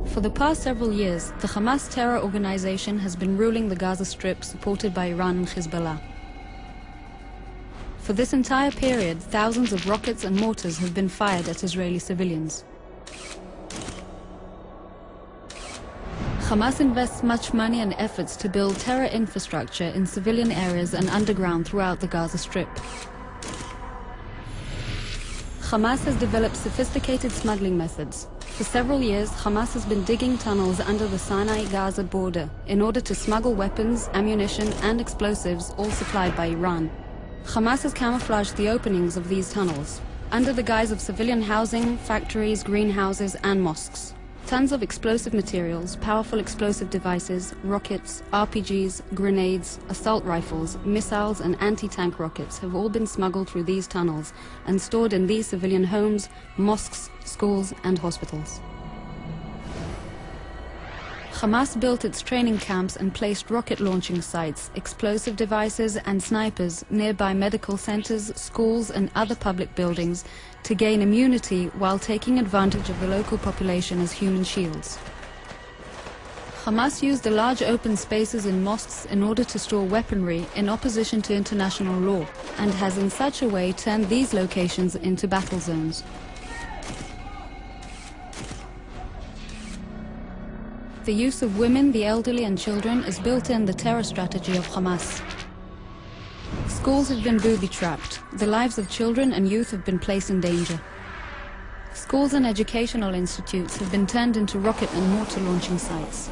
For the past several years, the Hamas terror organization has been ruling the Gaza Strip, supported by Iran and Hezbollah. For this entire period, thousands of rockets and mortars have been fired at Israeli civilians. Hamas invests much money and efforts to build terror infrastructure in civilian areas and underground throughout the Gaza Strip. Hamas has developed sophisticated smuggling methods. For several years, Hamas has been digging tunnels under the Sinai-Gaza border in order to smuggle weapons, ammunition and explosives, all supplied by Iran. Hamas has camouflaged the openings of these tunnels under the guise of civilian housing, factories, greenhouses and mosques. Tons of explosive materials, powerful explosive devices, rockets, RPGs, grenades, assault rifles, missiles and anti-tank rockets have all been smuggled through these tunnels and stored in these civilian homes, mosques, schools and hospitals. Hamas built its training camps and placed rocket launching sites, explosive devices and snipers nearby medical centers, schools and other public buildings to gain immunity while taking advantage of the local population as human shields. Hamas used the large open spaces in mosques in order to store weaponry in opposition to international law, and has in such a way turned these locations into battle zones. The use of women, the elderly and children is built in the terror strategy of Hamas. Schools have been booby-trapped. The lives of children and youth have been placed in danger. Schools and educational institutes have been turned into rocket and mortar launching sites.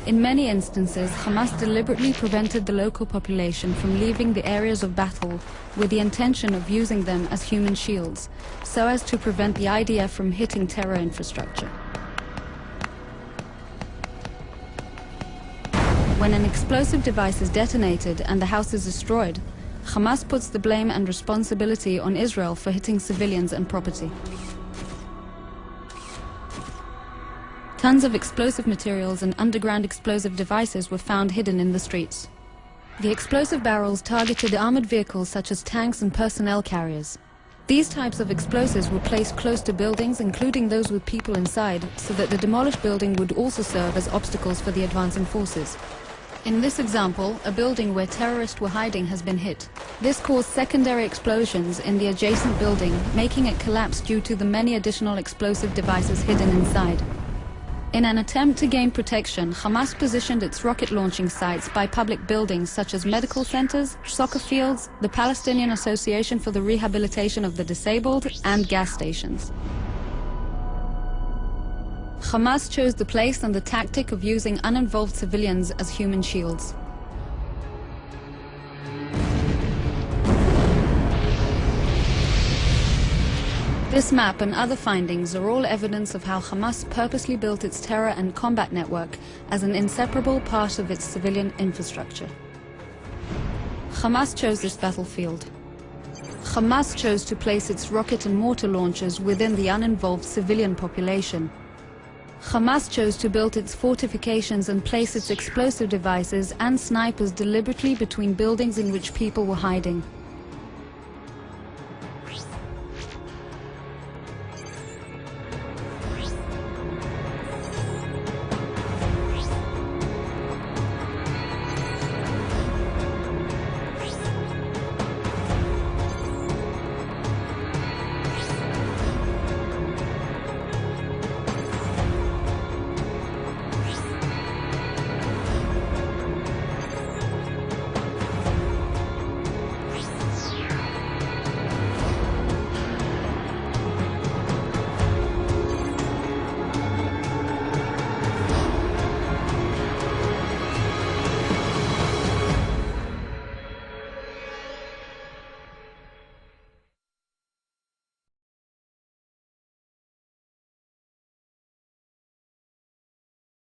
In many instances, Hamas deliberately prevented the local population from leaving the areas of battle with the intention of using them as human shields, so as to prevent the IDF from hitting terror infrastructure. When an explosive device is detonated and the house is destroyed, Hamas puts the blame and responsibility on Israel for hitting civilians and property. Tons of explosive materials and underground explosive devices were found hidden in the streets. The explosive barrels targeted armored vehicles such as tanks and personnel carriers. These types of explosives were placed close to buildings, including those with people inside, so that the demolished building would also serve as obstacles for the advancing forces. In this example, a building where terrorists were hiding has been hit. This caused secondary explosions in the adjacent building, making it collapse due to the many additional explosive devices hidden inside. In an attempt to gain protection, Hamas positioned its rocket launching sites by public buildings such as medical centers, soccer fields, the Palestinian Association for the Rehabilitation of the Disabled, and gas stations. Hamas chose the place and the tactic of using uninvolved civilians as human shields. This map and other findings are all evidence of how Hamas purposely built its terror and combat network as an inseparable part of its civilian infrastructure. Hamas chose this battlefield. Hamas chose to place its rocket and mortar launchers within the uninvolved civilian population. Hamas chose to build its fortifications and place its explosive devices and snipers deliberately between buildings in which people were hiding.